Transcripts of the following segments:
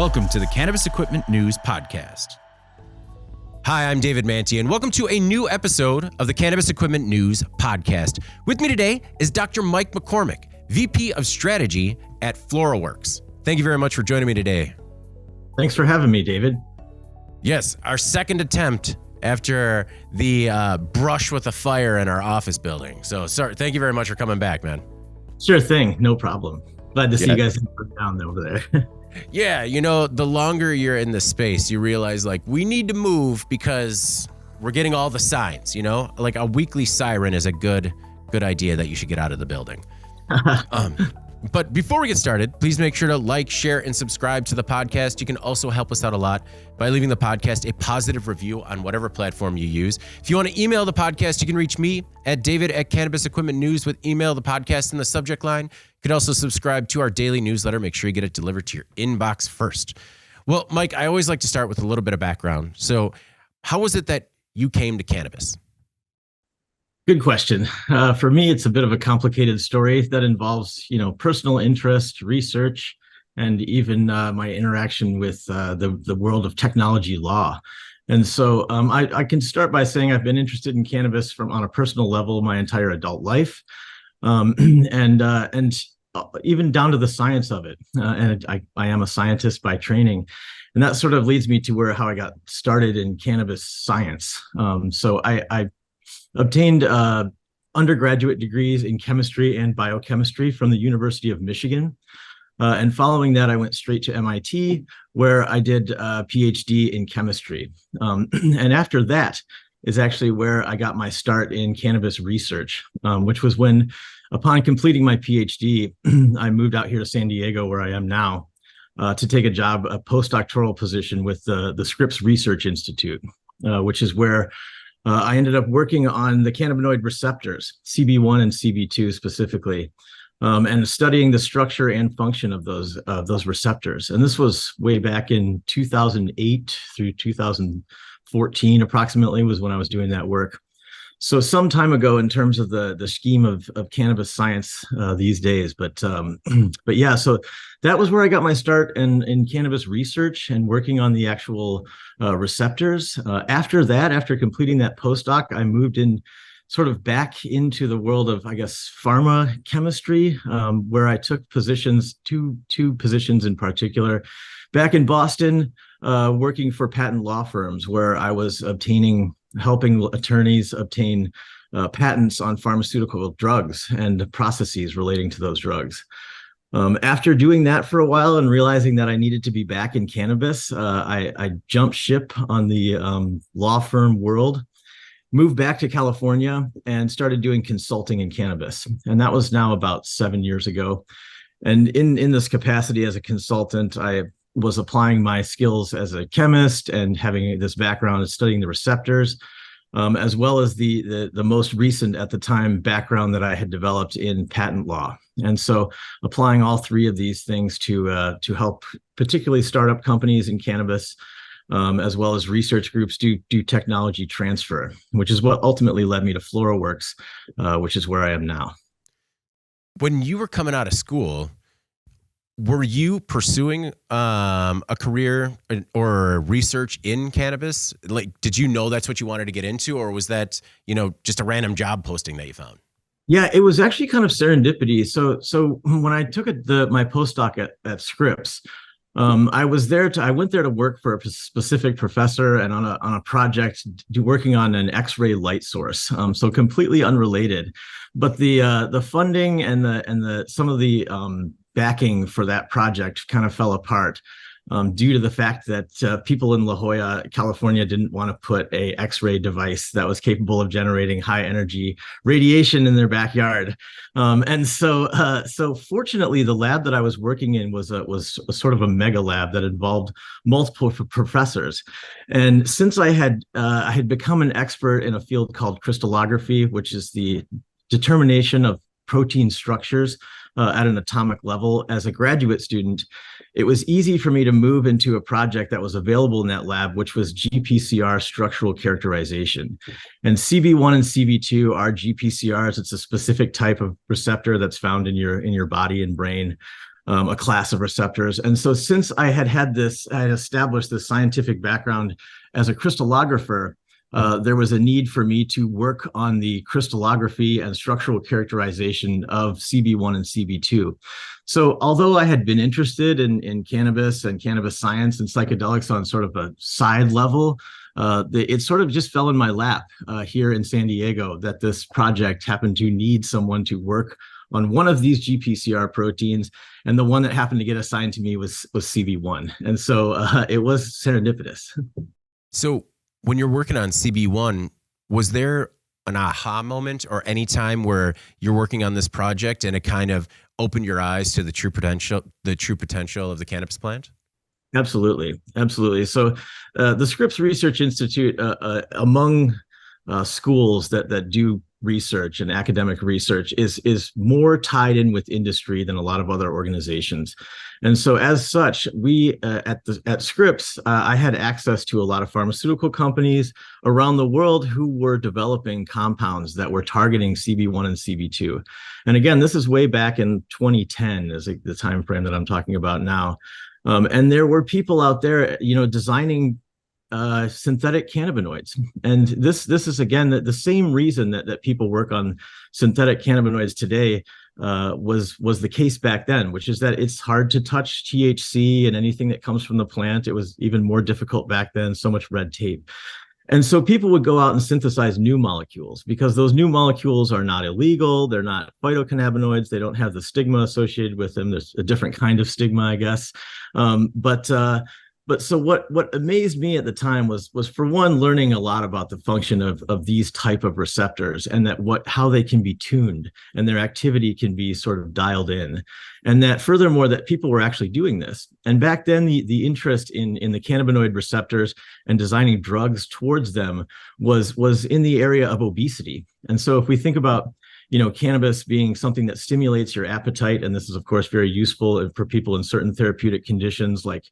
Welcome to the Cannabis Equipment News Podcast. Hi, I'm David Manti, and welcome to a new episode of the Cannabis Equipment News Podcast. With me today is Dr. Mike McCormick, VP of Strategy at FloraWorks. Thank you very much for joining me today. Thanks for having me, David. Yes, our second attempt after the brush with the fire in our office building. So, sorry, thank you very much for coming back, man. Sure thing, no problem. Glad to see you guys down over there. Yeah, you know, the longer you're in this space, you realize, like, we need to move because we're getting all the signs, you know? Like, a weekly siren is a good idea that you should get out of the building. But before we get started, please make sure to like, share, and subscribe to the podcast. You can also help us out a lot by leaving the podcast a positive review on whatever platform you use. If you want to email the podcast, you can reach me at David@Cannabis Equipment News with email the podcast in the subject line. You can also subscribe to our daily newsletter. Make sure you get it delivered to your inbox first. Well, Mike, I always like to start with a little bit of background. So how was it that you came to cannabis? Good question. For me, it's a bit of a complicated story that involves, personal interest, research, and even my interaction with the world of technology law. And so I can start by saying I've been interested in cannabis on a personal level my entire adult life, and even down to the science of it. And I am a scientist by training. And that sort of leads me to how I got started in cannabis science. So I obtained undergraduate degrees in chemistry and biochemistry from the University of Michigan. And following that, I went straight to MIT, where I did a PhD in chemistry. And after that is actually where I got my start in cannabis research, which was when, upon completing my PhD, I moved out here to San Diego, where I am now, to take a postdoctoral position with the Scripps Research Institute, which is where I ended up working on the cannabinoid receptors, CB1 and CB2 specifically, and studying the structure and function of those receptors. And this was way back in 2008 through 2014, approximately, was when I was doing that work. So some time ago in terms of the scheme of cannabis science these days, but yeah, so that was where I got my start in cannabis research and working on the actual receptors. After that, after completing that postdoc, I moved in sort of back into the world of, I guess, pharma chemistry, where I took positions, two positions in particular, back in Boston, working for patent law firms, where I was helping attorneys obtain patents on pharmaceutical drugs and processes relating to those drugs. After doing that for a while and realizing that I needed to be back in cannabis, I jumped ship on the law firm world, moved back to California, and started doing consulting in cannabis. And that was now about 7 years ago. And in this capacity as a consultant, I was applying my skills as a chemist and having this background in studying the receptors, as well as the most recent at the time background that I had developed in patent law. And so applying all three of these things to help particularly startup companies in cannabis, as well as research groups do technology transfer, which is what ultimately led me to FloraWorks, which is where I am now. When you were coming out of school, were you pursuing a career or research in cannabis? Like, did you know that's what you wanted to get into, or was that, just a random job posting that you found? Yeah, it was actually kind of serendipity. So when I took my postdoc at Scripps, I went there to work for a specific professor and on a project working on an X-ray light source. So completely unrelated, but the funding and some of the backing for that project kind of fell apart due to the fact that people in La Jolla, California, didn't want to put a X-ray device that was capable of generating high energy radiation in their backyard. And so fortunately, the lab that I was working in was a sort of a mega lab that involved multiple professors. And since I had become an expert in a field called crystallography, which is the determination of protein structures at an atomic level as a graduate student, it was easy for me to move into a project that was available in that lab, which was GPCR structural characterization. And CB1 and CB2 are GPCRs. It's a specific type of receptor that's found in your body and brain. a class of receptors. And so since I had established this scientific background as a crystallographer, there was a need for me to work on the crystallography and structural characterization of CB1 and CB2. So although I had been interested in cannabis and cannabis science and psychedelics on sort of a side level, it sort of just fell in my lap here in San Diego that this project happened to need someone to work on one of these GPCR proteins, and the one that happened to get assigned to me was CB1. And so it was serendipitous. So when you're working on CB1, was there an aha moment or any time where you're working on this project and it kind of opened your eyes to the true potential of the cannabis plant? Absolutely. Absolutely. So the Scripps Research Institute, among schools that do research and academic research, is more tied in with industry than a lot of other organizations. And so as such, we at Scripps, I had access to a lot of pharmaceutical companies around the world who were developing compounds that were targeting CB1 and CB2. And again, this is way back in 2010 is the time frame that I'm talking about now. And there were people out there, designing synthetic cannabinoids. And this is, again, the same reason that people work on synthetic cannabinoids today was the case back then, which is that it's hard to touch THC and anything that comes from the plant. It was even more difficult back then, so much red tape. And so people would go out and synthesize new molecules because those new molecules are not illegal. They're not phytocannabinoids. They don't have the stigma associated with them. There's a different kind of stigma, I guess. But so what amazed me at the time was for one, learning a lot about the function of these type of receptors and how they can be tuned and their activity can be sort of dialed in. And that furthermore, that people were actually doing this. And back then, the interest in the cannabinoid receptors and designing drugs towards them was in the area of obesity. And so if we think about cannabis being something that stimulates your appetite, and this is, of course, very useful for people in certain therapeutic conditions, like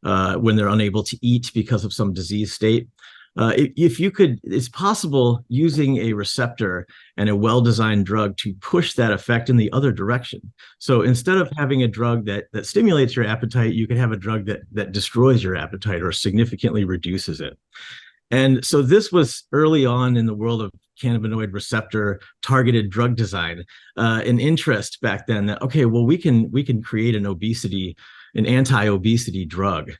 when they're unable to eat because of some disease state. It's possible using a receptor and a well-designed drug to push that effect in the other direction. So instead of having a drug that stimulates your appetite, you could have a drug that destroys your appetite or significantly reduces it. And so this was early on in the world of cannabinoid receptor targeted drug design, an interest back then that, okay, well, we can create an anti-obesity drug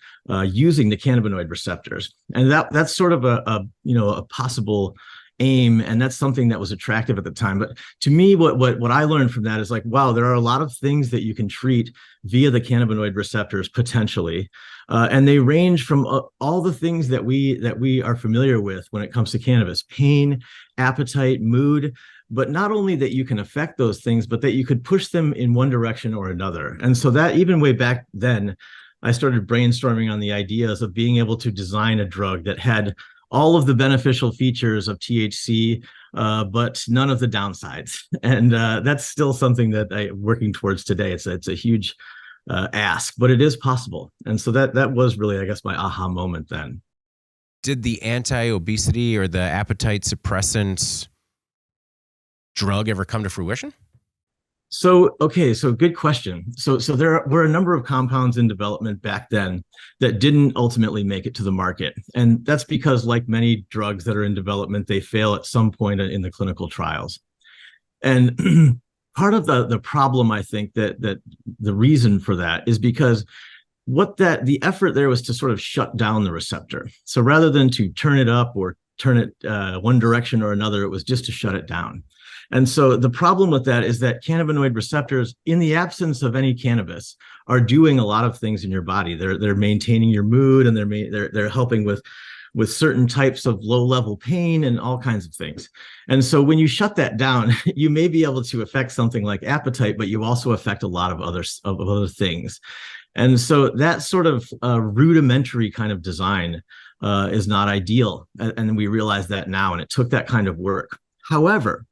using the cannabinoid receptors. And that's sort of a possible aim, and that's something that was attractive at the time. But to me, what I learned from that is like, wow, there are a lot of things that you can treat via the cannabinoid receptors potentially, and they range from all the things that we are familiar with when it comes to cannabis: pain, appetite, mood. But not only that you can affect those things, but that you could push them in one direction or another. And so that even way back then, I started brainstorming on the ideas of being able to design a drug that had all of the beneficial features of THC, but none of the downsides. And that's still something that I'm working towards today. It's a huge ask, but it is possible. And so that was really, I guess, my aha moment then. Did the anti-obesity or the appetite suppressant drug ever come to fruition? So good question. So there were a number of compounds in development back then that didn't ultimately make it to the market. And that's because, like many drugs that are in development, they fail at some point in the clinical trials. And part of the problem, I think, that the reason for that is because the effort there was to sort of shut down the receptor. So rather than to turn it up or turn it one direction or another, it was just to shut it down. And so the problem with that is that cannabinoid receptors, in the absence of any cannabis, are doing a lot of things in your body. They're maintaining your mood, and they're helping with certain types of low-level pain and all kinds of things. And so when you shut that down, you may be able to affect something like appetite, but you also affect a lot of other things. And so that sort of rudimentary kind of design is not ideal. And we realize that now, and it took that kind of work. However,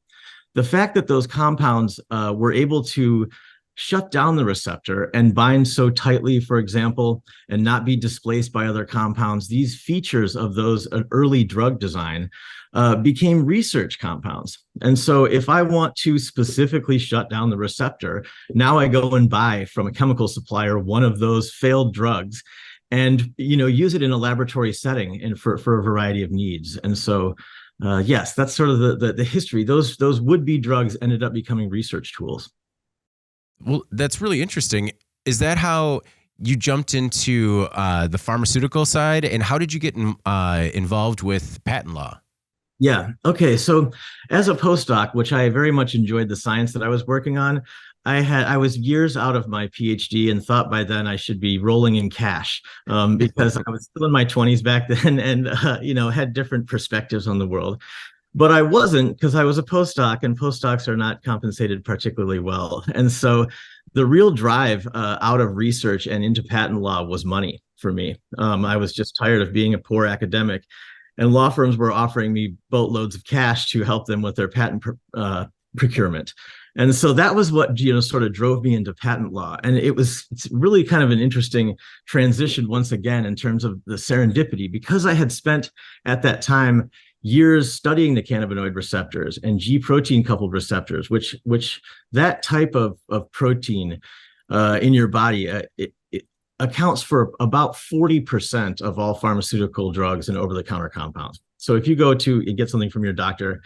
the fact that those compounds were able to shut down the receptor and bind so tightly, for example, and not be displaced by other compounds, these features of those early drug design became research compounds. And so if I want to specifically shut down the receptor, now I go and buy from a chemical supplier one of those failed drugs and use it in a laboratory setting and for a variety of needs. And so yes, that's sort of the history. Those would-be drugs ended up becoming research tools. Well, that's really interesting. Is that how you jumped into the pharmaceutical side, and how did you get involved with patent law? Yeah. Okay. So as a postdoc, which I very much enjoyed the science that I was working on, I was years out of my PhD and thought by then I should be rolling in cash because I was still in my 20s back then and had different perspectives on the world. But I wasn't, because I was a postdoc, and postdocs are not compensated particularly well. And so the real drive out of research and into patent law was money for me. I was just tired of being a poor academic, and law firms were offering me boatloads of cash to help them with their patent procurement. And so that was what sort of drove me into patent law. And it's really kind of an interesting transition once again in terms of the serendipity, because I had spent at that time years studying the cannabinoid receptors and G protein coupled receptors, which that type of protein in your body, it accounts for about 40% of all pharmaceutical drugs and over-the-counter compounds. So if you go to get something from your doctor,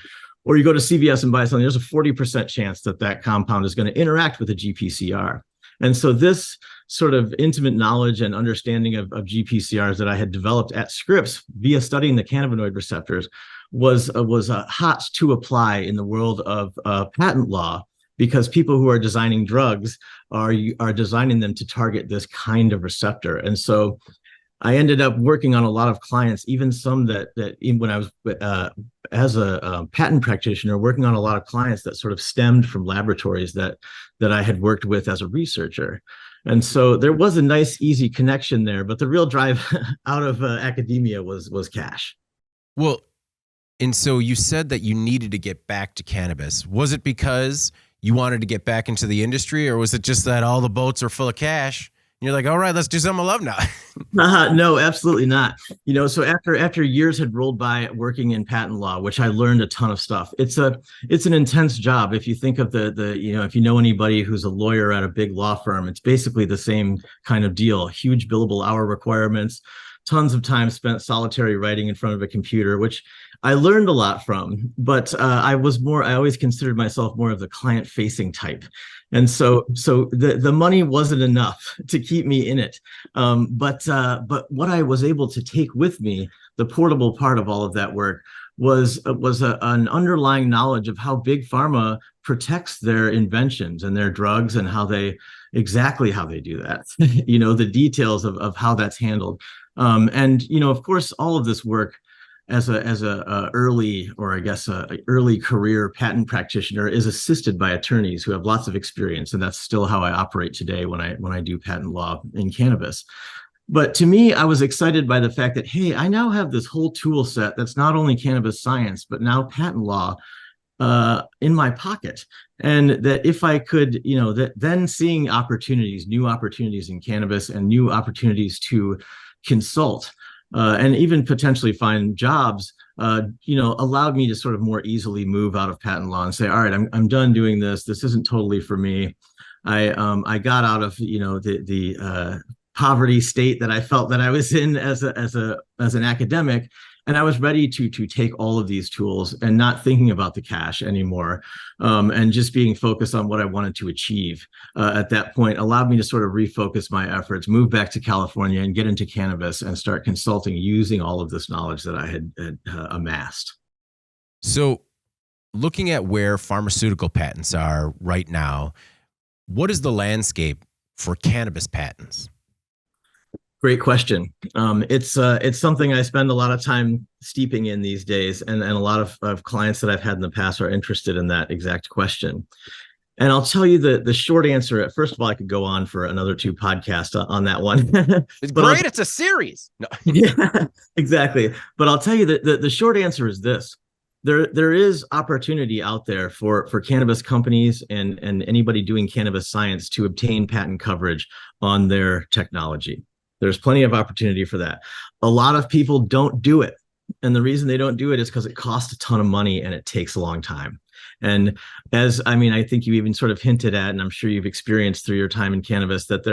or you go to CVS and buy something, there's a 40% chance that compound is going to interact with a GPCR. And so this sort of intimate knowledge and understanding of GPCRs that I had developed at Scripps via studying the cannabinoid receptors was hot to apply in the world of patent law, because people who are designing drugs are designing them to target this kind of receptor. And so I ended up working on a lot of clients, even some that when I was as a patent practitioner, working on a lot of clients that sort of stemmed from laboratories that I had worked with as a researcher. And so there was a nice, easy connection there, but the real drive out of academia was cash. Well, and so you said that you needed to get back to cannabis. Was it because you wanted to get back into the industry, or was it just that all the boats are full of cash? You're like, all right, let's do something I love now. No, absolutely not. So after years had rolled by working in patent law, which I learned a ton of stuff. It's an intense job. If you think of if you know anybody who's a lawyer at a big law firm, it's basically the same kind of deal. Huge billable hour requirements, tons of time spent solitary writing in front of a computer, which I learned a lot from, but I always considered myself more of the client-facing type. And so the money wasn't enough to keep me in it. But what I was able to take with me, the portable part of all of that work, was an underlying knowledge of how big pharma protects their inventions and their drugs, and exactly how they do that. The details of how that's handled. Of course, all of this work as a early career patent practitioner is assisted by attorneys who have lots of experience, and that's still how I operate today when I do patent law in cannabis. But to me, I was excited by the fact that, hey, I now have this whole tool set that's not only cannabis science, but now patent law in my pocket. And that if I could, then seeing new opportunities in cannabis and new opportunities to consult and even potentially find jobs, allowed me to sort of more easily move out of patent law and say, all right, I'm done doing this. This isn't totally for me. I got out of the poverty state that I felt that I was in as an academic, and I was ready to take all of these tools and not thinking about the cash anymore, and just being focused on what I wanted to achieve. At that point, allowed me to sort of refocus my efforts, move back to California, and get into cannabis and start consulting using all of this knowledge that I had amassed. So, looking at where pharmaceutical patents are right now, what is the landscape for cannabis patents? Great question. It's something I spend a lot of time steeping in these days, and a lot of clients that I've had in the past are interested in that exact question. And I'll tell you the short answer. First of all, I could go on for another 2 podcasts on that one. It's great. It's a series. No. Yeah, exactly. But I'll tell you that the short answer is this. there is opportunity out there for cannabis companies and anybody doing cannabis science to obtain patent coverage on their technology. There's plenty of opportunity for that. A lot of people don't do it. And the reason they don't do it is because it costs a ton of money and it takes a long time. And I think you even sort of hinted at, and I'm sure you've experienced through your time in cannabis, that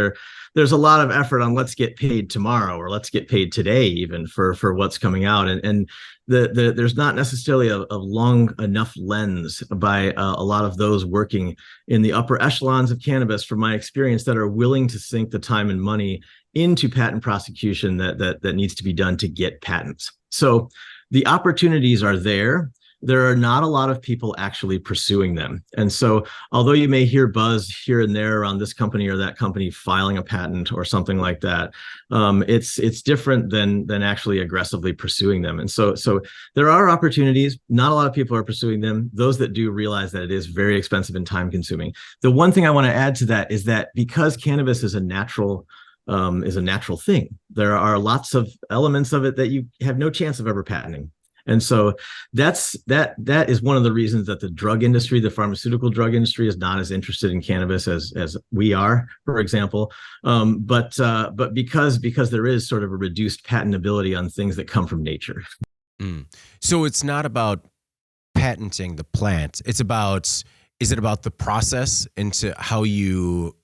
there's a lot of effort on let's get paid tomorrow or let's get paid today even for what's coming out. And there's not necessarily a long enough lens by a lot of those working in the upper echelons of cannabis, from my experience, that are willing to sink the time and money into patent prosecution that needs to be done to get patents. So the opportunities are there. There are not a lot of people actually pursuing them. And so although you may hear buzz here and there around this company or that company filing a patent or something like that, it's different than actually aggressively pursuing them. And so there are opportunities. Not a lot of people are pursuing them. Those that do realize that it is very expensive and time consuming. The one thing I want to add to that is that because cannabis is a natural thing, there are lots of elements of it that you have no chance of ever patenting. And so that is one of the reasons that the drug industry, the pharmaceutical drug industry, is not as interested in cannabis as we are, for example. But because there is sort of a reduced patentability on things that come from nature. So it's not about patenting the plant. Is it about the process into how you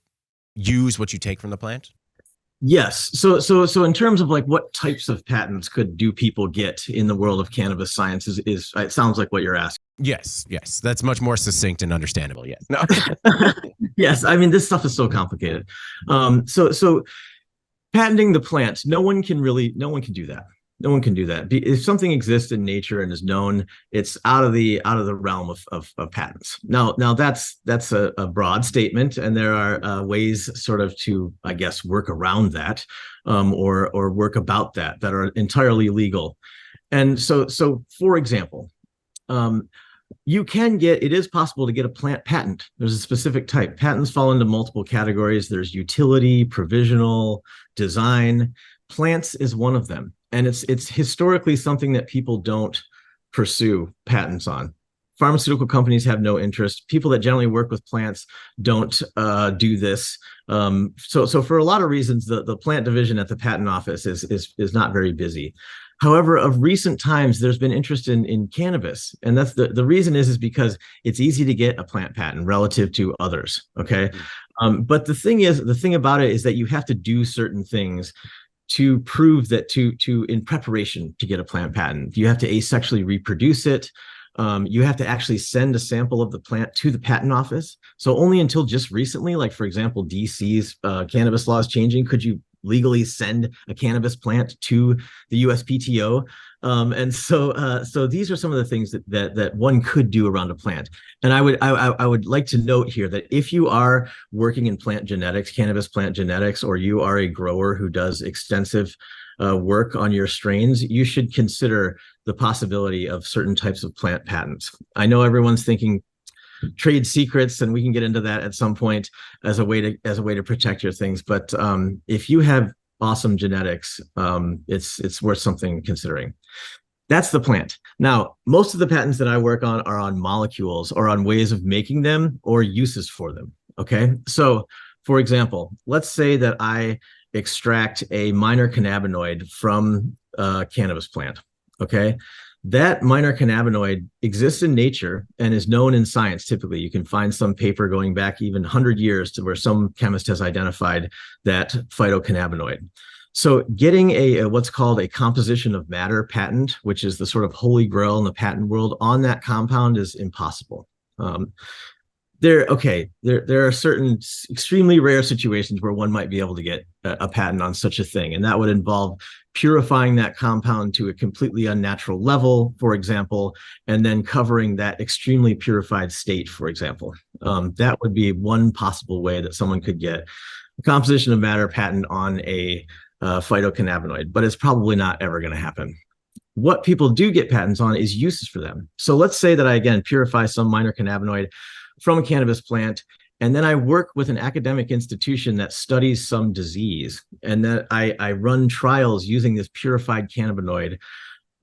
use what you take from the plant? Yes. So in terms of like what types of patents do people get in the world of cannabis science is it sounds like what you're asking. Yes. That's much more succinct and understandable. Yes. No. Yes. I mean, this stuff is so complicated. So patenting the plant, no one can do that. No one can do that. If something exists in nature and is known, it's out of the realm of patents. Now that's a broad statement, and there are ways sort of to, I guess, work around that, or work about that are entirely legal. And so for example, it is possible to get a plant patent. There's a specific type. Patents fall into multiple categories. There's utility, provisional, design. Plants is one of them. And it's historically something that people don't pursue patents on. Pharmaceutical companies have no interest. People that generally work with plants don't do this. So for a lot of reasons, the plant division at the patent office is not very busy. However, of recent times, there's been interest in cannabis. And that's the reason is because it's easy to get a plant patent relative to others. Okay. But the thing about it is that you have to do certain things to prove that in preparation to get a plant patent. You have to asexually reproduce it. You have to actually send a sample of the plant to the patent office. So only until just recently, like for example, DC's cannabis laws changing, could you legally send a cannabis plant to the USPTO. And so these are some of the things that one could do around a plant. And I would like to note here that if you are working in plant genetics, cannabis plant genetics, or you are a grower who does extensive work on your strains, you should consider the possibility of certain types of plant patents. I know everyone's thinking trade secrets, and we can get into that at some point as a way to protect your things. But if you have awesome genetics, it's worth something considering. That's the plant. Now, most of the patents that I work on are on molecules or on ways of making them or uses for them. Okay. So for example, let's say that I extract a minor cannabinoid from a cannabis plant. Okay. That minor cannabinoid exists in nature and is known in science. Typically, you can find some paper going back even 100 years to where some chemist has identified that phytocannabinoid. So getting what's called a composition of matter patent, which is the sort of holy grail in the patent world, on that compound is impossible. There are certain extremely rare situations where one might be able to get a patent on such a thing, and that would involve purifying that compound to a completely unnatural level, for example, and then covering that extremely purified state, for example. That would be one possible way that someone could get a composition of matter patent on a phytocannabinoid, but it's probably not ever going to happen. What people do get patents on is uses for them. So let's say that I, again, purify some minor cannabinoid from a cannabis plant, and then I work with an academic institution that studies some disease, and that I run trials using this purified cannabinoid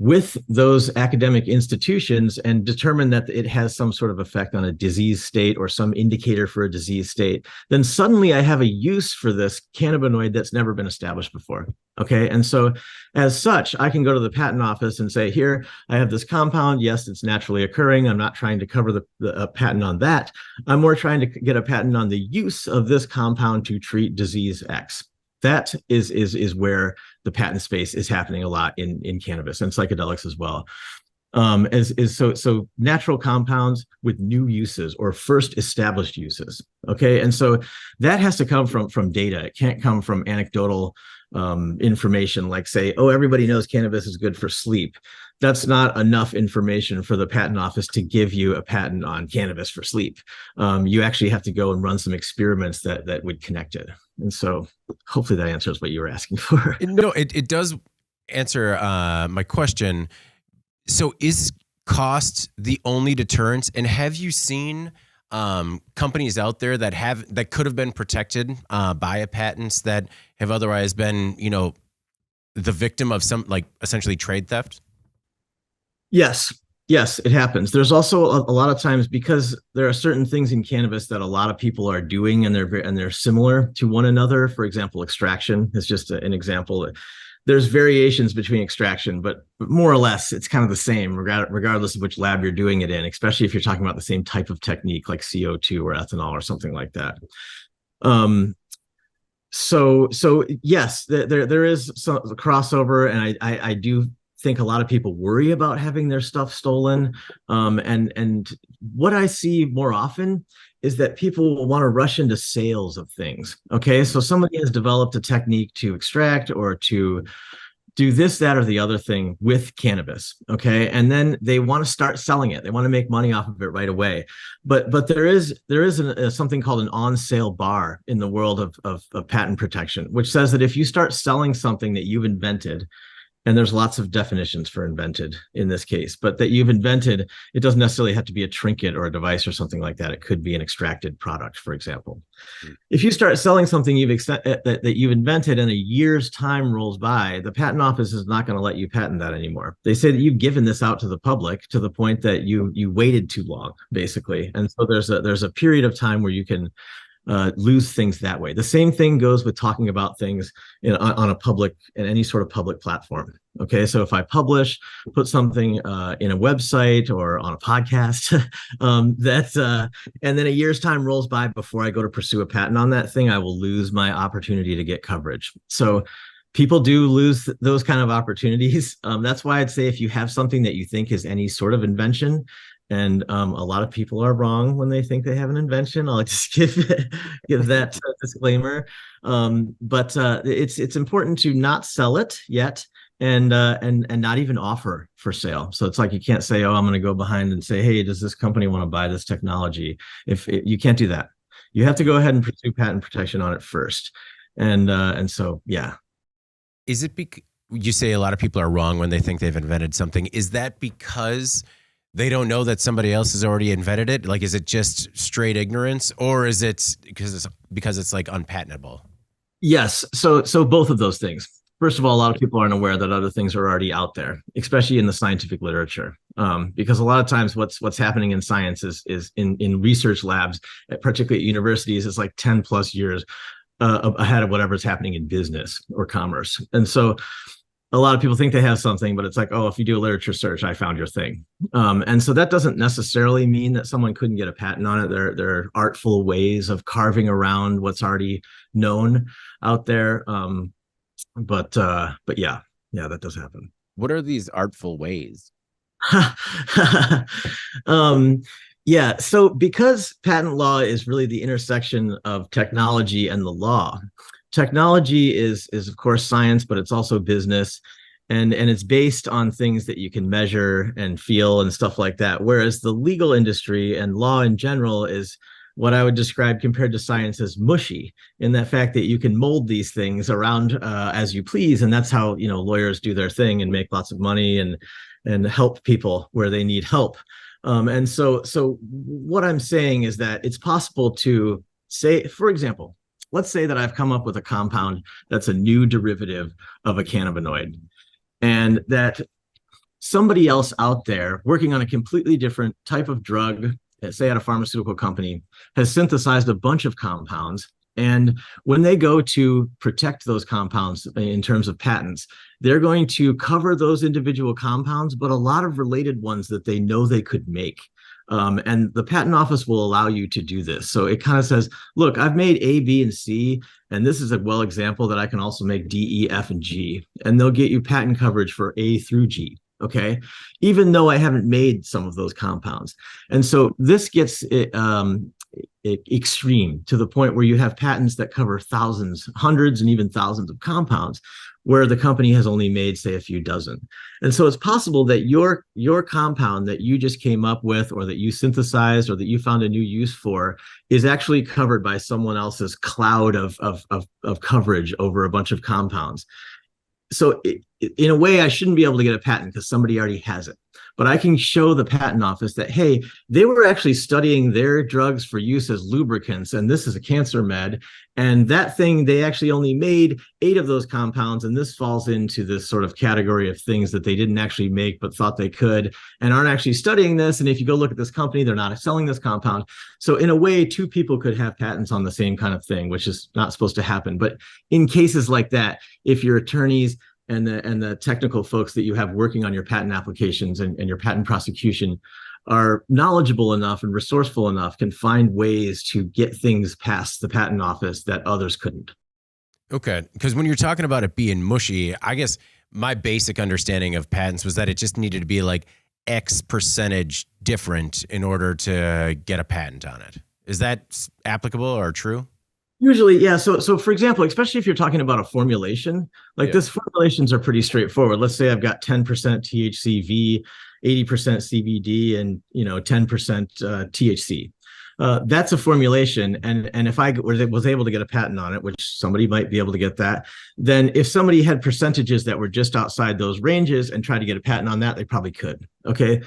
with those academic institutions and determine that it has some sort of effect on a disease state or some indicator for a disease state, then suddenly I have a use for this cannabinoid that's never been established before. Okay. And so as such, I can go to the patent office and say, here, I have this compound. Yes, it's naturally occurring. I'm not trying to cover the patent on that. I'm more trying to get a patent on the use of this compound to treat disease X. That is where the patent space is happening a lot in cannabis and psychedelics as well. So natural compounds with new uses or first established uses. Okay, and so that has to come from data. It can't come from anecdotal information like, say, oh, everybody knows cannabis is good for sleep. That's not enough information for the patent office to give you a patent on cannabis for sleep. You actually have to go and run some experiments that would connect it. And so hopefully that answers what you were asking for. No, it does answer my question. So is cost the only deterrent? And have you seen companies out there that could have been protected by patents that have otherwise been, the victim of some, like, essentially trade theft? Yes, it happens. There's also a lot of times, because there are certain things in cannabis that a lot of people are doing and they're similar to one another. For example, extraction is just an example. There's variations between extraction, but more or less it's kind of the same regardless of which lab you're doing it in, especially if you're talking about the same type of technique like CO2 or ethanol or something like that. So yes, there is some crossover, and I do think a lot of people worry about having their stuff stolen. And what I see more often is that people will want to rush into sales of things. Okay, so somebody has developed a technique to extract or to do this, that, or the other thing with cannabis. Okay, and then they want to start selling it. They want to make money off of it right away. But there is something called an on-sale bar in the world of patent protection, which says that if you start selling something that you've invented, and there's lots of definitions for invented in this case, but that you've invented, it doesn't necessarily have to be a trinket or a device or something like that. It could be an extracted product, for example. If you start selling something that you've invented and a year's time rolls by, the patent office is not going to let you patent that anymore. They say that you've given this out to the public to the point that you waited too long, basically. And so there's a period of time where you can lose things that way. The same thing goes with talking about things on a public and any sort of public platform. Okay, so if I put something in a website or on a podcast, and then a year's time rolls by before I go to pursue a patent on that thing, I will lose my opportunity to get coverage. So people do lose those kind of opportunities. That's why I'd say if you have something that you think is any sort of invention, and a lot of people are wrong when they think they have an invention, I'll just give that disclaimer. But it's important to not sell it yet, and not even offer for sale. So it's like you can't say, oh, I'm going to go behind and say, hey, does this company want to buy this technology? You can't do that. You have to go ahead and pursue patent protection on it first. And so, yeah. Is it you say a lot of people are wrong when they think they've invented something? Is that because they don't know that somebody else has already invented it? Like, is it just straight ignorance, or is it because it's like unpatentable? Yes. So both of those things. First of all, a lot of people aren't aware that other things are already out there, especially in the scientific literature. Because a lot of times what's happening in science is in research labs, particularly at universities, is like 10 plus years ahead of whatever's happening in business or commerce. And so a lot of people think they have something, but it's like, oh, if you do a literature search, I found your thing. And so that doesn't necessarily mean that someone couldn't get a patent on it. There are artful ways of carving around what's already known out there. But yeah, that does happen. What are these artful ways? Yeah. So because patent law is really the intersection of technology and the law, technology is of course science, but it's also business, and it's based on things that you can measure and feel and stuff like that. Whereas the legal industry and law in general is what I would describe compared to science as mushy, in that fact that you can mold these things around as you please, and that's how lawyers do their thing and make lots of money and help people where they need help. And so what I'm saying is that it's possible to say, for example, let's say that I've come up with a compound that's a new derivative of a cannabinoid, and that somebody else out there working on a completely different type of drug, say at a pharmaceutical company, has synthesized a bunch of compounds. And when they go to protect those compounds in terms of patents, they're going to cover those individual compounds, but a lot of related ones that they know they could make. And the patent office will allow you to do this. So it kind of says, look, I've made A, B, and C, and this is a well example that I can also make D, E, F, and G. And they'll get you patent coverage for A through G. Okay, even though I haven't made some of those compounds. And so this gets extreme to the point where you have patents that cover thousands, hundreds, and even thousands of compounds, where the company has only made, say, a few dozen. And so it's possible that your compound that you just came up with, or that you synthesized, or that you found a new use for, is actually covered by someone else's cloud of coverage over a bunch of compounds. So in a way, I shouldn't be able to get a patent because somebody already has it. But I can show the patent office that, hey, they were actually studying their drugs for use as lubricants, and this is a cancer med. And that thing, they actually only made 8 of those compounds, and this falls into this sort of category of things that they didn't actually make but thought they could, and aren't actually studying this. And if you go look at this company, they're not selling this compound. So in a way, 2 people could have patents on the same kind of thing, which is not supposed to happen. But in cases like that, if your attorneys and the technical folks that you have working on your patent applications and your patent prosecution are knowledgeable enough and resourceful enough, can find ways to get things past the patent office that others couldn't. Okay. Because when you're talking about it being mushy, I guess my basic understanding of patents was that it just needed to be like X percentage different in order to get a patent on it. Is that applicable or true? Usually, yeah. So for example, especially if you're talking about a formulation, like this, formulations are pretty straightforward. Let's say I've got 10% THCV, 80% CBD, and 10% THC. That's a formulation, and if I was able to get a patent on it, which somebody might be able to get that, then if somebody had percentages that were just outside those ranges and tried to get a patent on that, they probably could. Okay.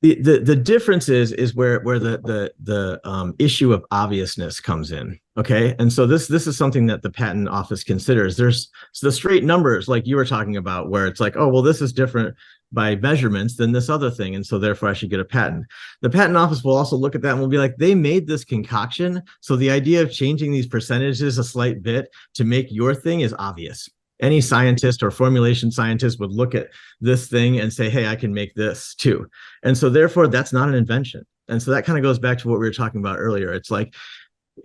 The difference is where the issue of obviousness comes in. Okay. And so this is something that the patent office considers. There's the straight numbers like you were talking about, where it's like, oh, well, this is different by measurements than this other thing, and so therefore I should get a patent. The patent office will also look at that and will be like, they made this concoction, so the idea of changing these percentages a slight bit to make your thing is obvious. Any scientist or formulation scientist would look at this thing and say, hey, I can make this too. And so therefore, that's not an invention. And so that kind of goes back to what we were talking about earlier. It's like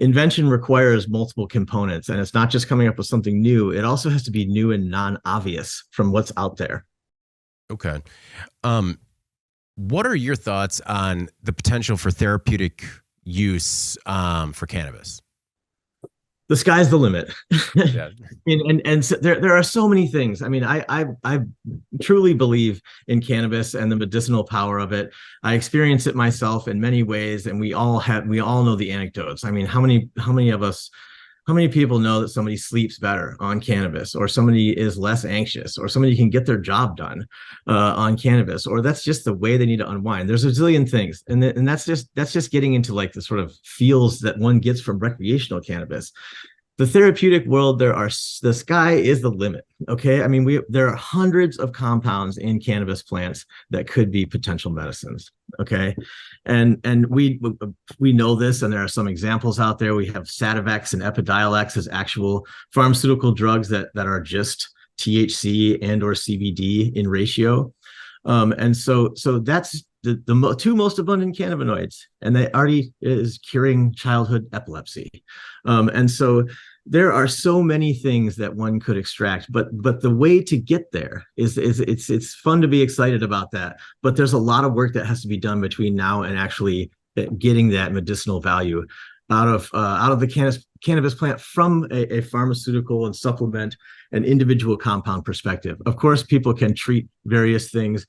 invention requires multiple components, and it's not just coming up with something new. It also has to be new and non-obvious from what's out there. Okay. What are your thoughts on the potential for therapeutic use for cannabis? The sky's the limit. Yeah. and so there are so many things. I mean, I truly believe in cannabis and the medicinal power of it. I experience it myself in many ways, and we all know the anecdotes. I mean, how many people know that somebody sleeps better on cannabis, or somebody is less anxious, or somebody can get their job done on cannabis, or that's just the way they need to unwind. There's a zillion things. And that's just getting into like the sort of feels that one gets from recreational cannabis. The therapeutic world, the sky is the limit. Okay. I mean, there are hundreds of compounds in cannabis plants that could be potential medicines. Okay. And we know this, and there are some examples out there. We have Sativex and Epidiolex as actual pharmaceutical drugs that are just THC and or CBD in ratio. And so that's the 2 most abundant cannabinoids, and they already is curing childhood epilepsy. And so there are so many things that one could extract, but the way to get there is it's fun to be excited about that, but there's a lot of work that has to be done between now and actually getting that medicinal value out of the cannabis plant from a pharmaceutical and supplement and individual compound perspective. Of course, people can treat various things.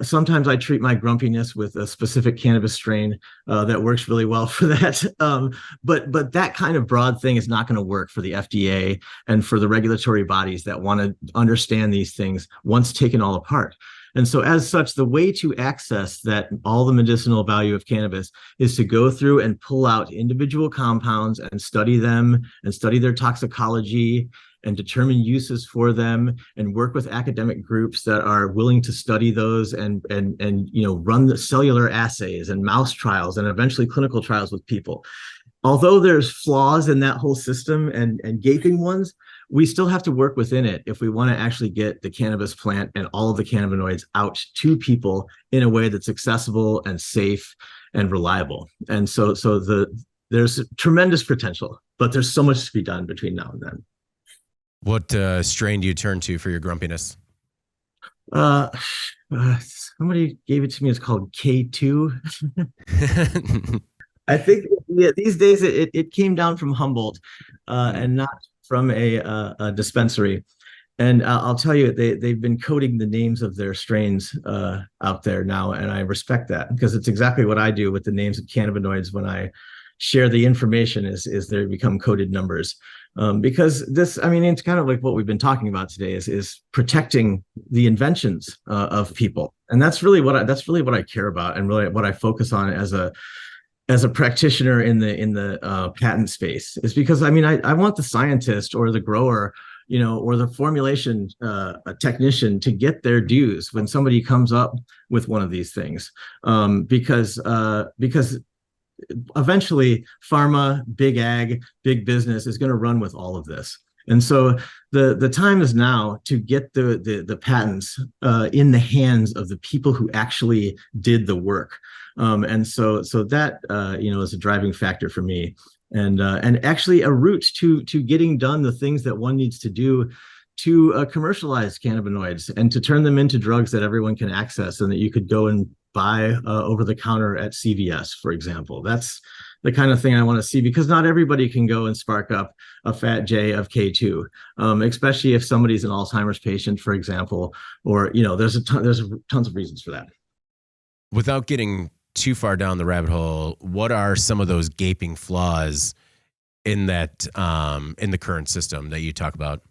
Sometimes I treat my grumpiness with a specific cannabis strain that works really well for that. But that kind of broad thing is not going to work for the FDA and for the regulatory bodies that want to understand these things once taken all apart. And so as such, the way to access that all the medicinal value of cannabis is to go through and pull out individual compounds and study them and study their toxicology and determine uses for them and work with academic groups that are willing to study those and run the cellular assays and mouse trials and eventually clinical trials with people. Although there's flaws in that whole system and gaping ones, we still have to work within it if we want to actually get the cannabis plant and all of the cannabinoids out to people in a way that's accessible and safe and reliable. And so there's tremendous potential, but there's so much to be done between now and then. What strain do you turn to for your grumpiness? Somebody gave it to me. It's called K2. I think these days it came down from Humboldt and not from a dispensary. And I'll tell you, they've been coding the names of their strains out there now, and I respect that because it's exactly what I do with the names of cannabinoids when I share the information is they become coded numbers. Because this, I mean, it's kind of like what we've been talking about today is protecting the inventions of people, and that's really what I care about, and really what I focus on as a practitioner in the patent space is because I mean I want the scientist or the grower, or the formulation technician to get their dues when somebody comes up with one of these things, because eventually pharma, big ag, big business is going to run with all of this. And so the time is now to get the patents in the hands of the people who actually did the work. And so that is a driving factor for me, and actually a route to getting done the things that one needs to do to commercialize cannabinoids and to turn them into drugs that everyone can access and that you could go and buy over the counter at CVS, for example. That's the kind of thing I want to see, because not everybody can go and spark up a fat J of K2, especially if somebody's an Alzheimer's patient, for example, or there's tons of reasons for that. Without getting too far down the rabbit hole, what are some of those gaping flaws in that in the current system that you talk about?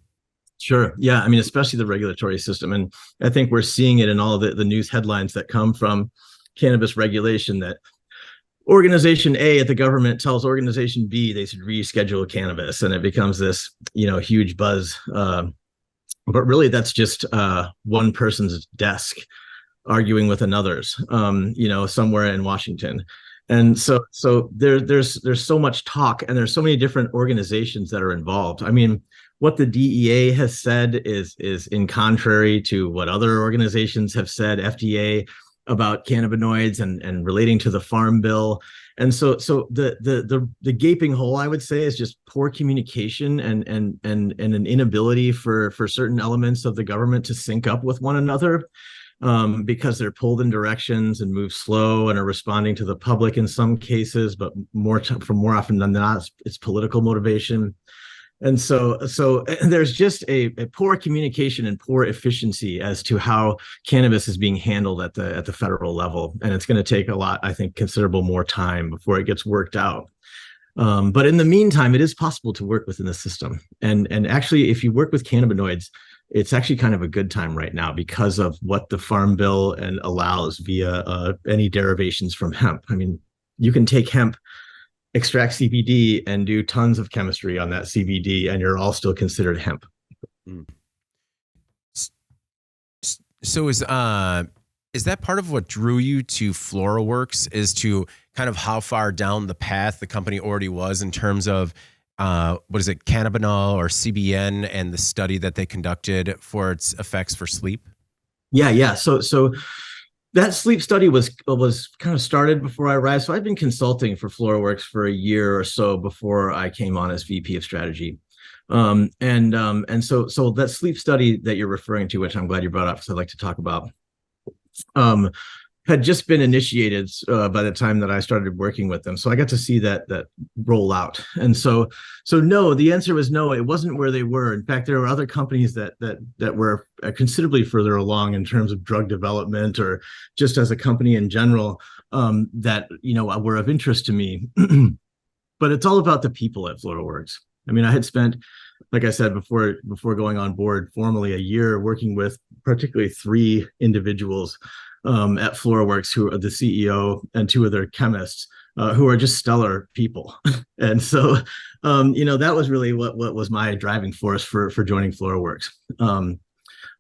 Sure. Yeah. I mean, especially the regulatory system. And I think we're seeing it in all the news headlines that come from cannabis regulation, that organization A at the government tells organization B they should reschedule cannabis. And it becomes this, huge buzz. But really, that's just one person's desk arguing with another's, somewhere in Washington. And so there's so much talk, and there's so many different organizations that are involved. I mean, what the DEA has said is in contrary to what other organizations have said, FDA, about cannabinoids and relating to the Farm Bill. And so the gaping hole, I would say, is just poor communication and an inability for certain elements of the government to sync up with one another, because they're pulled in directions and move slow and are responding to the public in some cases, but more often than not, it's political motivation. And so there's just a poor communication and poor efficiency as to how cannabis is being handled at the federal level. And it's going to take a lot, I think, considerable more time before it gets worked out. But in the meantime, it is possible to work within the system. And actually, if you work with cannabinoids, it's actually kind of a good time right now because of what the Farm Bill and allows via any derivations from hemp. I mean, you can take hemp, extract CBD, and do tons of chemistry on that CBD, and you're all still considered hemp. So is that part of what drew you to FloraWorks, is to kind of how far down the path the company already was in terms of cannabinol or CBN, and the study that they conducted for its effects for sleep? Yeah. So that sleep study was kind of started before I arrived. So I've been consulting for FloraWorks for a year or so before I came on as VP of strategy. And so that sleep study that you're referring to, which I'm glad you brought up because I'd like to talk about, had just been initiated by the time that I started working with them. So I got to see that roll out. And so no, the answer was no, it wasn't where they were. In fact, there were other companies that were considerably further along in terms of drug development, or just as a company in general, that, were of interest to me. But it's all about the people at FloraWorks. I mean, I had spent like I said before going on board formally, a year working with particularly 3 individuals at FloraWorks, who are the CEO and 2 other chemists, who are just stellar people. And so, that was really what was my driving force for joining FloraWorks.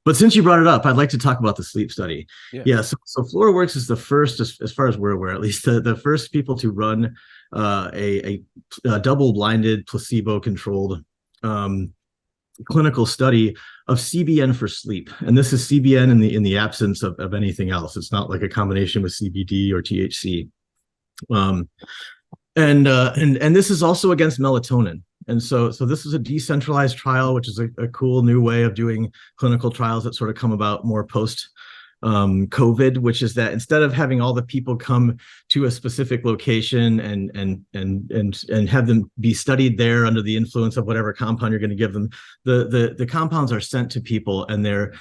But since you brought it up, I'd like to talk about the sleep study. Yeah, so FloraWorks is the first, as far as we're aware, at least the first people to run a double-blinded, placebo-controlled clinical study of CBN for sleep. And this is CBN in the absence of anything else. It's not like a combination with CBD or THC. And this is also against melatonin. And so this is a decentralized trial, which is a cool new way of doing clinical trials that sort of come about more post COVID, which is that instead of having all the people come to a specific location and have them be studied there under the influence of whatever compound you're going to give them, the compounds are sent to people and they're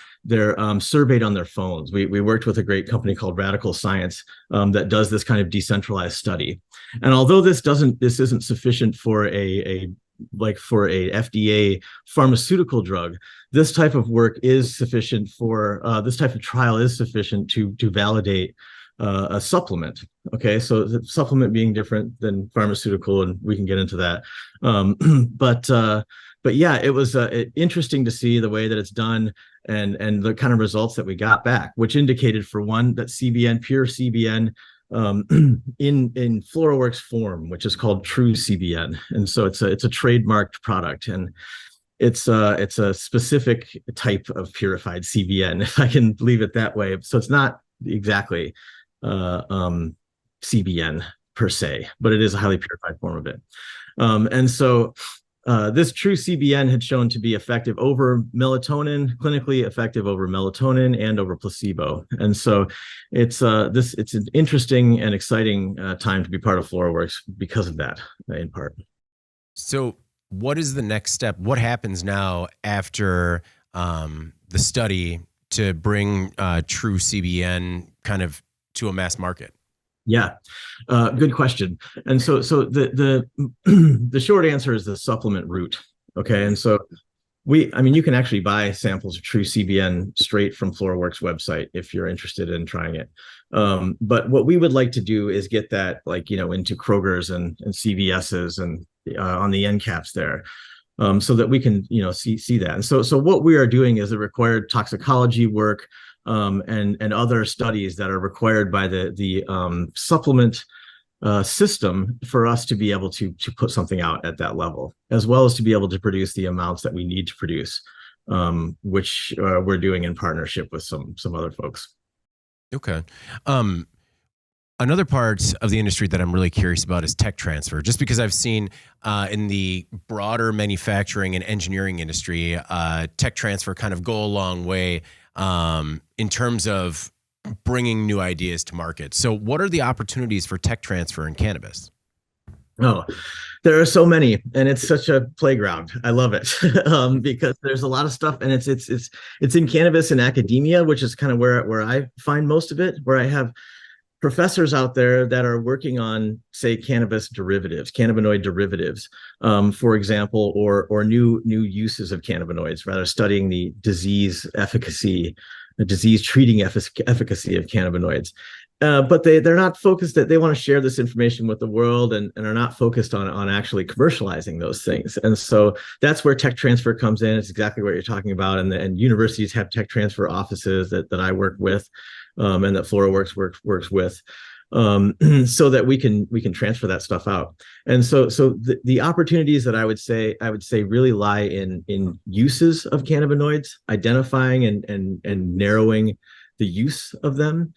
surveyed on their phones. We worked with a great company called Radical Science that does this kind of decentralized study. And although this isn't sufficient for a FDA pharmaceutical drug, this type of work is sufficient for this type of trial is sufficient to validate a supplement. Okay, so the supplement being different than pharmaceutical, and we can get into that. But yeah, it was interesting to see the way that it's done and the kind of results that we got back, which indicated, for one, that CBN, pure CBN, in FloraWorks form, which is called True CBN, and so it's a trademarked product, and it's a specific type of purified CBN, if I can leave it that way. So it's not exactly CBN per se, but it is a highly purified form of it. And so this True CBN had shown to be effective over melatonin, clinically effective over melatonin and over placebo. And so it's an interesting and exciting time to be part of FloraWorks because of that, in part. So what is the next step? What happens now after the study to bring True CBN kind of to a mass market? Yeah, good question. And so the short answer is the supplement route. Okay, and so you can actually buy samples of True CBN straight from FloraWorks website if you're interested in trying it. But what we would like to do is get that into Kroger's and CVS's and on the end caps there. So that we can see that. And so what we are doing is the required toxicology work and other studies that are required by the supplement system for us to be able to put something out at that level, as well as to be able to produce the amounts that we need to produce, which we're doing in partnership with some other folks. Okay. Another part of the industry that I'm really curious about is tech transfer, just because I've seen in the broader manufacturing and engineering industry, tech transfer kind of go a long way in terms of bringing new ideas to market. So what are the opportunities for tech transfer in cannabis? Oh, there are so many, and it's such a playground. I love it because there's a lot of stuff, and it's in cannabis and academia, which is kind of where I find most of it, where I have professors out there that are working on, say, cannabis derivatives, cannabinoid derivatives, for example, or new uses of cannabinoids, rather studying the disease efficacy, the disease treating efficacy of cannabinoids. But they're not focused, that they want to share this information with the world and are not focused on actually commercializing those things. And so that's where tech transfer comes in. It's exactly what you're talking about. And universities have tech transfer offices that I work with, and that FloraWorks works with, so that we can transfer that stuff out. And so the opportunities that I would say really lie in uses of cannabinoids, identifying and narrowing the use of them.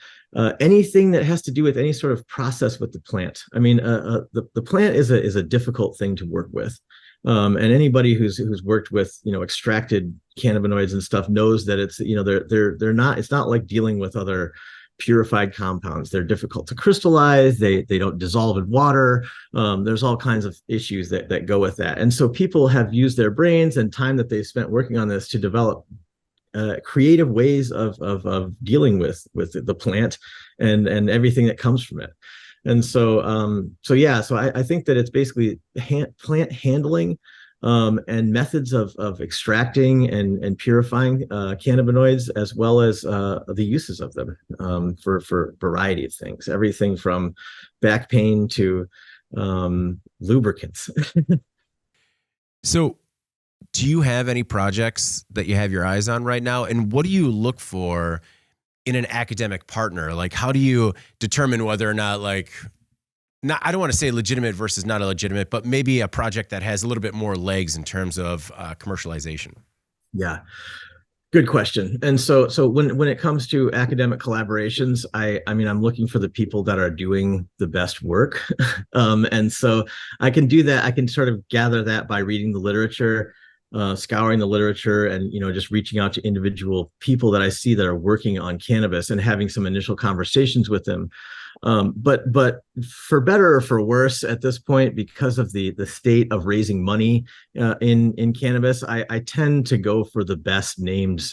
Anything that has to do with any sort of process with the plant. I mean, the plant is a difficult thing to work with. And anybody who's worked with extracted cannabinoids and stuff knows that it's they're not, it's not like dealing with other purified compounds. They're difficult to crystallize. They don't dissolve in water. There's all kinds of issues that go with that. And so people have used their brains and time that they've spent working on this to develop creative ways of dealing with the plant and everything that comes from it. And so I think that it's basically plant handling and methods of extracting and purifying cannabinoids, as well as the uses of them for a variety of things, everything from back pain to lubricants. So, do you have any projects that you have your eyes on right now? And what do you look for in an academic partner? Like, how do you determine whether or not, like, not, I don't want to say legitimate versus not a legitimate, but maybe a project that has a little bit more legs in terms of commercialization? Yeah, good question. And so when it comes to academic collaborations, I mean, I'm looking for the people that are doing the best work. And so I can do that. I can sort of gather that by reading the literature, scouring the literature, and just reaching out to individual people that I see that are working on cannabis and having some initial conversations with them. But for better or for worse, at this point, because of the state of raising money in cannabis, I tend to go for the best named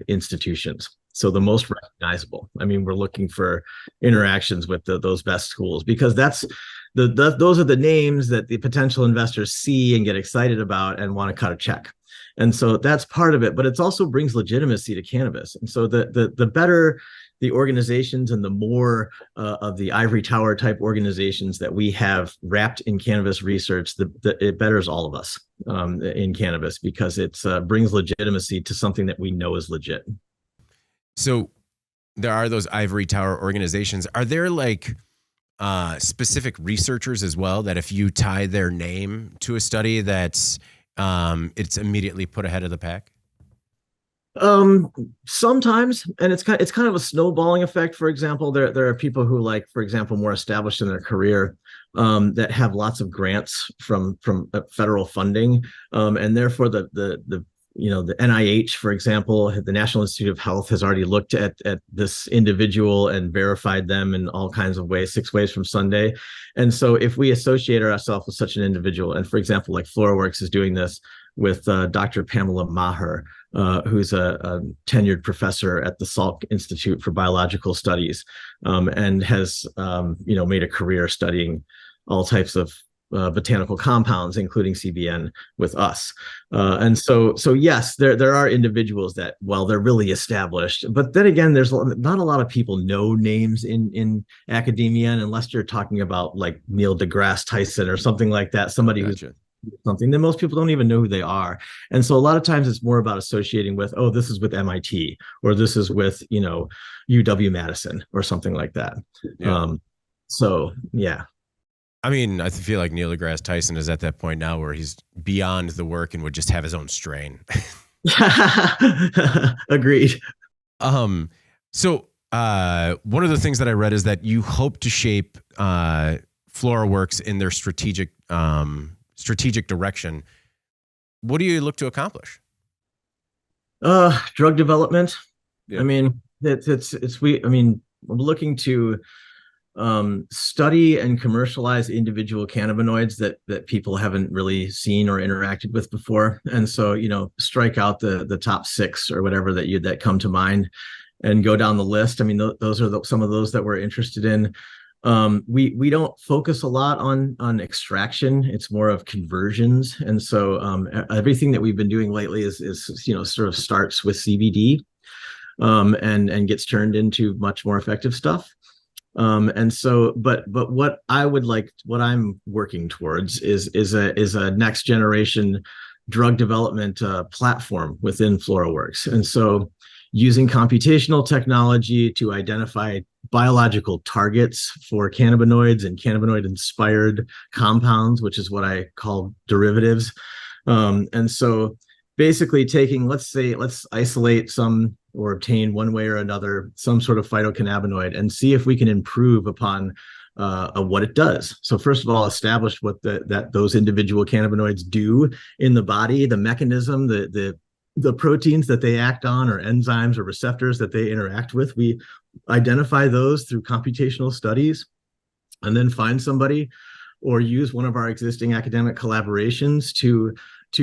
institutions. So the most recognizable. I mean, we're looking for interactions with those best schools, because that's those are the names that the potential investors see and get excited about and want to cut a check. And so that's part of it, but it also brings legitimacy to cannabis. And so the better the organizations and the more of the ivory tower type organizations that we have wrapped in cannabis research, it betters all of us in cannabis, because it brings legitimacy to something that we know is legit. So there are those ivory tower organizations. Are there like specific researchers as well that if you tie their name to a study, that's it's immediately put ahead of the pack? Sometimes, and it's kind of a snowballing effect. For example, there are people who, like, for example, more established in their career, that have lots of grants from federal funding, and therefore the NIH, for example, the National Institute of Health, has already looked at this individual and verified them in all kinds of ways, 6 ways from Sunday. And so if we associate ourselves with such an individual, and for example, like FloraWorks is doing this with Dr. Pamela Maher, who's a tenured professor at the Salk Institute for Biological Studies, and has made a career studying all types of botanical compounds, including CBN, with us. And so yes, there are individuals that, well, they're really established, but then again, there's not a lot of people know names in academia, and unless you're talking about like Neil deGrasse Tyson or something like that, somebody who's something, then most people don't even know who they are. And so a lot of times it's more about associating with, oh, this is with MIT, or this is with UW-Madison or something like that. Yeah. So yeah. I mean, I feel like Neil deGrasse Tyson is at that point now where he's beyond the work and would just have his own strain. Agreed. So one of the things that I read is that you hope to shape FloraWorks in their strategic direction. What do you look to accomplish? Drug development. Yeah. I mean, we're looking to study and commercialize individual cannabinoids that people haven't really seen or interacted with before. And so, strike out the top 6 or whatever that come to mind and go down the list. I mean, those are some of those that we're interested in. We don't focus a lot on extraction. It's more of conversions. And so everything that we've been doing lately is sort of starts with CBD and gets turned into much more effective stuff. And so, but what I'm working towards is a next generation drug development platform within FloraWorks. And so using computational technology to identify biological targets for cannabinoids and cannabinoid inspired compounds, which is what I call derivatives. And so basically let's isolate some or obtain one way or another some sort of phytocannabinoid and see if we can improve upon what it does. So first of all, establish what those individual cannabinoids do in the body, the mechanism, the proteins that they act on, or enzymes or receptors that they interact with. We identify those through computational studies, and then find somebody or use one of our existing academic collaborations to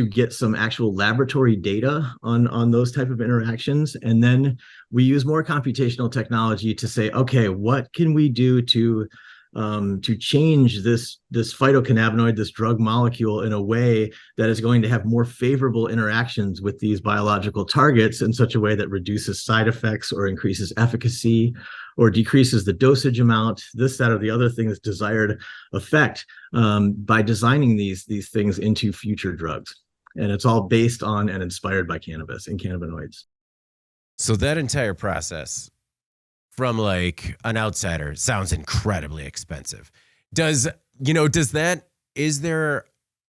get some actual laboratory data on those type of interactions. And then we use more computational technology to say, okay, what can we do to to change this phytocannabinoid, this drug molecule, in a way that is going to have more favorable interactions with these biological targets in such a way that reduces side effects or increases efficacy or decreases the dosage amount, this, that, or the other thing, this desired effect, by designing these things into future drugs. And it's all based on and inspired by cannabis and cannabinoids. So that entire process, from like an outsider, sounds incredibly expensive. Is there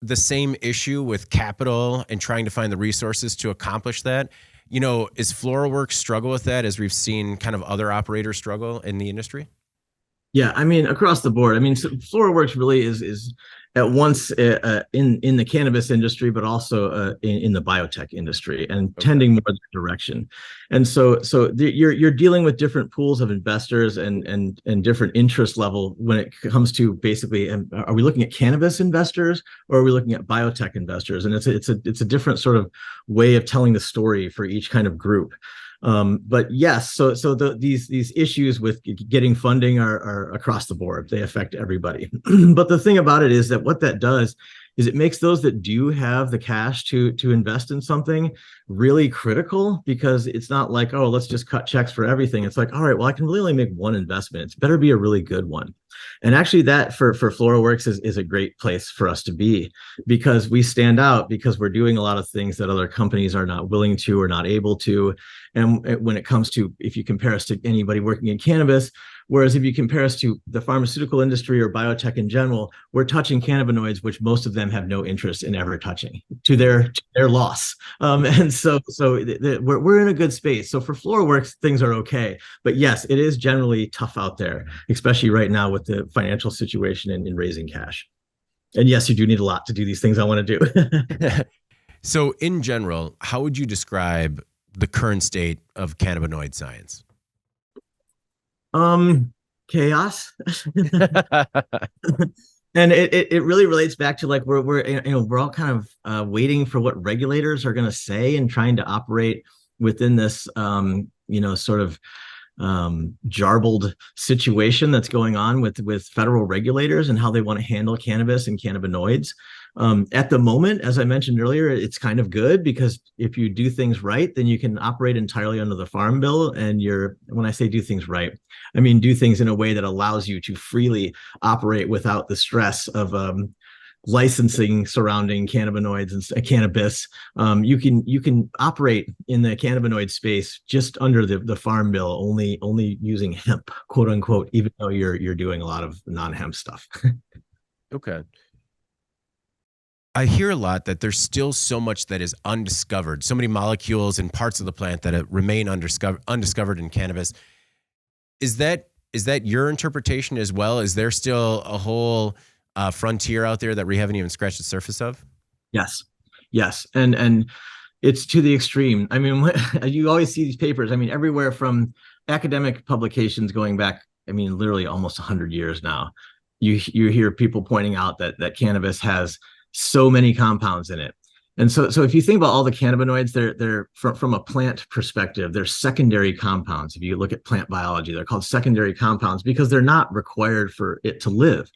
the same issue with capital and trying to find the resources to accomplish that? Is FloraWorks struggle with that, as we've seen kind of other operators struggle in the industry? Yeah, I mean, across the board. I mean, so FloraWorks really is at once in the cannabis industry, but also in the biotech industry, and tending more that direction. And so you're dealing with different pools of investors and different interest level when it comes to basically, are we looking at cannabis investors or are we looking at biotech investors? And it's a different sort of way of telling the story for each kind of group. But yes, so these issues with getting funding are across the board. They affect everybody. But the thing about it is that what that does is it makes those that do have the cash to invest in something really critical, because it's not like, oh, let's just cut checks for everything. It's like, all right, well, I can really only make one investment. It's better be a really good one. And actually that for FloraWorks is a great place for us to be, because we stand out because we're doing a lot of things that other companies are not willing to or not able to. And when it comes to, if you compare us to anybody working in cannabis, whereas if you compare us to the pharmaceutical industry or biotech in general, we're touching cannabinoids, which most of them have no interest in ever touching, to their loss. And so we're in a good space. So for FloraWorks, things are okay. But yes, it is generally tough out there, especially right now with the financial situation and in raising cash. And yes, you do need a lot to do these things I want to do. So in general, how would you describe the current state of cannabinoid science? Chaos. And it really relates back to, like, we're all kind of waiting for what regulators are going to say and trying to operate within this sort of jarbled situation that's going on with federal regulators and how they want to handle cannabis and cannabinoids. At the moment, as I mentioned earlier, it's kind of good, because if you do things right, then you can operate entirely under the Farm Bill. And when I say do things right, I mean do things in a way that allows you to freely operate without the stress of licensing surrounding cannabinoids and cannabis. You can operate in the cannabinoid space just under the Farm Bill, only using hemp, quote unquote, even though you're doing a lot of non-hemp stuff. Okay. I hear a lot that there's still so much that is undiscovered, so many molecules and parts of the plant that remain undiscovered in cannabis. Is that your interpretation as well? Is there still a whole frontier out there that we haven't even scratched the surface of? Yes. And it's to the extreme. I mean, you always see these papers, I mean, everywhere from academic publications going back, I mean, literally almost 100 years now. You hear people pointing out that cannabis has so many compounds in it. And so if you think about all the cannabinoids, they're from a plant perspective, they're secondary compounds. If you look at plant biology, they're called secondary compounds because they're not required for it to live.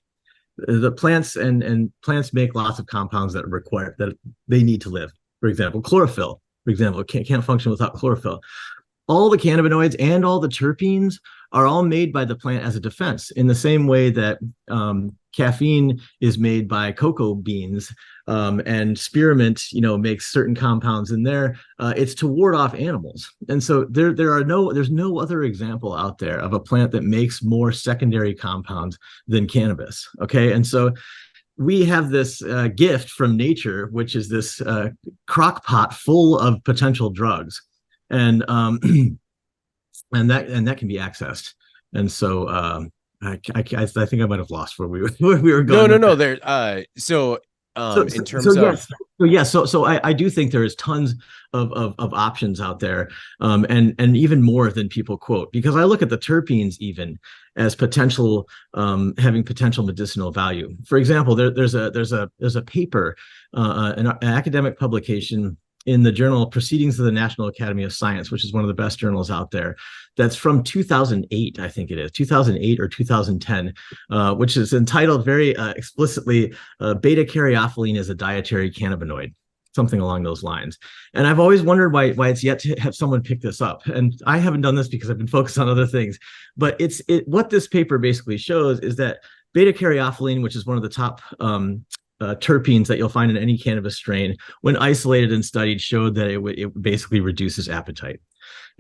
The plants and plants make lots of compounds that they need to live. For example, chlorophyll, can't function without chlorophyll. All the cannabinoids and all the terpenes are all made by the plant as a defense, in the same way that caffeine is made by cocoa beans, and spearmint, makes certain compounds in there. It's to ward off animals. And so there's no other example out there of a plant that makes more secondary compounds than cannabis. Okay, and so we have this gift from nature, which is this crock pot full of potential drugs, and that can be accessed. And so I think I might have lost where we were going. No. There. In terms of yes. So I do think there is tons of options out there, and even more than people quote, because I look at the terpenes even as potential, having potential medicinal value. For example, there's a paper, an academic publication in the journal Proceedings of the National Academy of Science, which is one of the best journals out there. That's from 2008, I think it is, 2008 or 2010, which is entitled very explicitly, Beta Caryophyllene is a dietary cannabinoid, something along those lines. And I've always wondered why it's yet to have someone pick this up. And I haven't done this because I've been focused on other things. But what this paper basically shows is that beta caryophyllene, which is one of the top terpenes that you'll find in any cannabis strain, when isolated and studied, showed that it basically reduces appetite.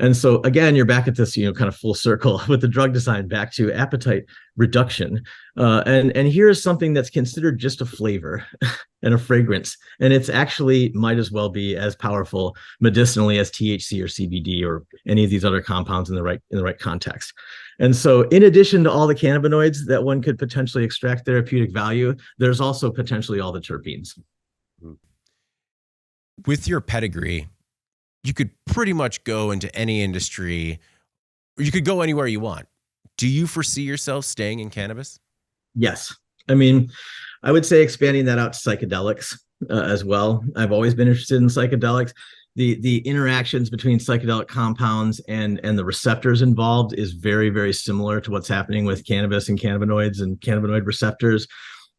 And so again, you're back at this, kind of full circle with the drug design, back to appetite reduction. And here's something that's considered just a flavor and a fragrance, and it's actually might as well be as powerful medicinally as THC or CBD or any of these other compounds in the right context. And so, in addition to all the cannabinoids that one could potentially extract therapeutic value, there's also potentially all the terpenes. With your pedigree, you could pretty much go into any industry, or you could go anywhere you want. Do you foresee yourself staying in cannabis? Yes. I mean, I would say expanding that out to psychedelics as well. I've always been interested in psychedelics. The interactions between psychedelic compounds and the receptors involved is very, very similar to what's happening with cannabis and cannabinoids and cannabinoid receptors.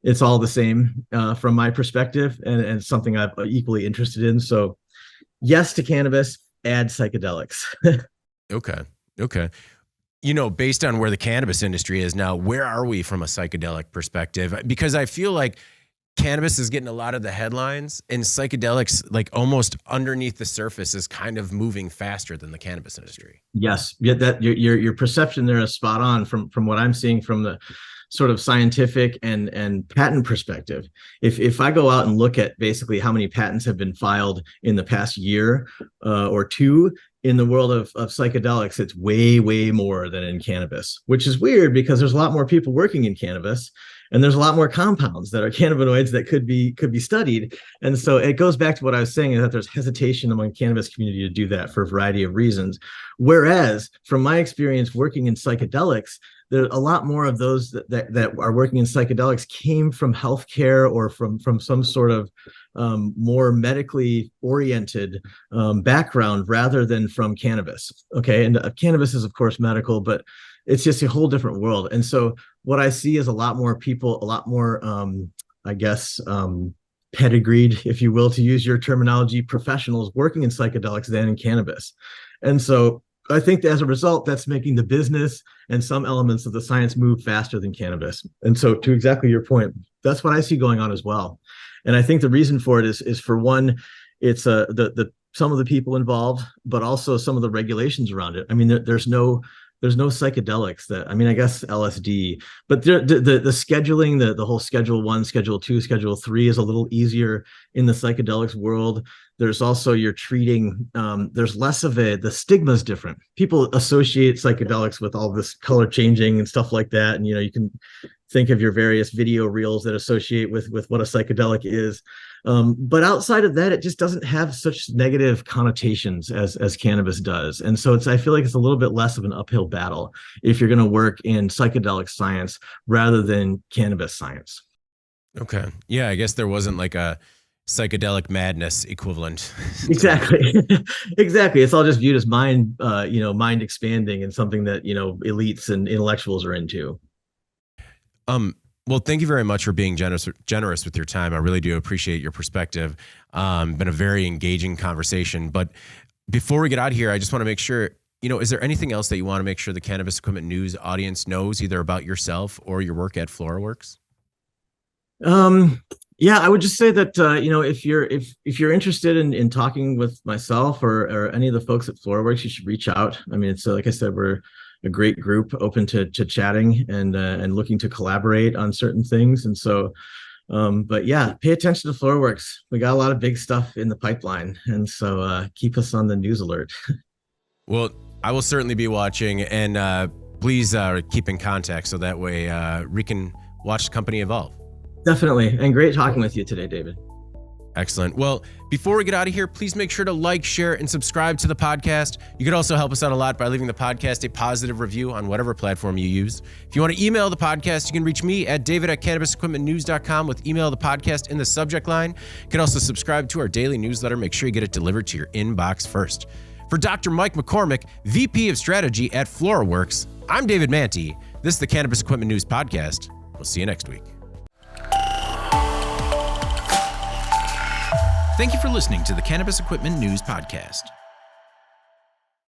It's all the same from my perspective, and something I'm equally interested in. So yes to cannabis, add psychedelics. Okay. Based on where the cannabis industry is now, where are we from a psychedelic perspective? Because I feel like cannabis is getting a lot of the headlines, and psychedelics, like almost underneath the surface, is kind of moving faster than the cannabis industry. Yes, that your perception there is spot on from what I'm seeing from the sort of scientific and patent perspective. If I go out and look at basically how many patents have been filed in the past year or two in the world of psychedelics, it's way more than in cannabis, which is weird because there's a lot more people working in cannabis, and there's a lot more compounds that are cannabinoids that could be studied. And so it goes back to what I was saying, is that there's hesitation among cannabis community to do that for a variety of reasons. Whereas from my experience working in psychedelics, there a lot more of those that are working in psychedelics came from healthcare or from some sort of more medically oriented background rather than from cannabis. Okay, and cannabis is of course medical, but it's just a whole different world. And so what I see is a lot more people, a lot more, pedigreed, if you will, to use your terminology, professionals working in psychedelics than in cannabis. And so I think that as a result, that's making the business and some elements of the science move faster than cannabis. And so to exactly your point, that's what I see going on as well. And I think the reason for it is for one, it's the some of the people involved, but also some of the regulations around it. I mean, there's no psychedelics that, I mean, I guess LSD, but the scheduling, the whole Schedule 1, Schedule 2, Schedule 3 is a little easier in the psychedelics world. There's also, you're treating, there's less of the stigma is different. People associate psychedelics with all this color changing and stuff like that. And, you can think of your various video reels that associate with what a psychedelic is. But outside of that, it just doesn't have such negative connotations as cannabis does. And so I feel like it's a little bit less of an uphill battle if you're going to work in psychedelic science rather than cannabis science. Okay. Yeah, I guess there wasn't like a psychedelic madness equivalent. Exactly. Exactly. It's all just viewed as mind expanding and something that, elites and intellectuals are into. Well, thank you very much for being generous with your time. I really do appreciate your perspective. Been a very engaging conversation. But before we get out of here, I just want to make sure, is there anything else that you want to make sure the Cannabis Equipment News audience knows, either about yourself or your work at FloraWorks? Yeah, I would just say that if you're interested in talking with myself or any of the folks at FloraWorks, you should reach out. I mean, it's like I said, we're a great group, open to chatting and looking to collaborate on certain things. And so, but yeah, pay attention to FloraWorks. We got a lot of big stuff in the pipeline, and so keep us on the news alert. Well, I will certainly be watching, and please keep in contact so that way we can watch the company evolve. Definitely. And great talking with you today, David. Excellent. Well, before we get out of here, please make sure to like, share, and subscribe to the podcast. You can also help us out a lot by leaving the podcast a positive review on whatever platform you use. If you want to email the podcast, you can reach me at david@cannabisequipmentnews.com with email the podcast in the subject line. You can also subscribe to our daily newsletter. Make sure you get it delivered to your inbox first. For Dr. Mike McCormick, VP of Strategy at FloraWorks, I'm David Manti. This is the Cannabis Equipment News Podcast. We'll see you next week. Thank you for listening to the Cannabis Equipment News Podcast.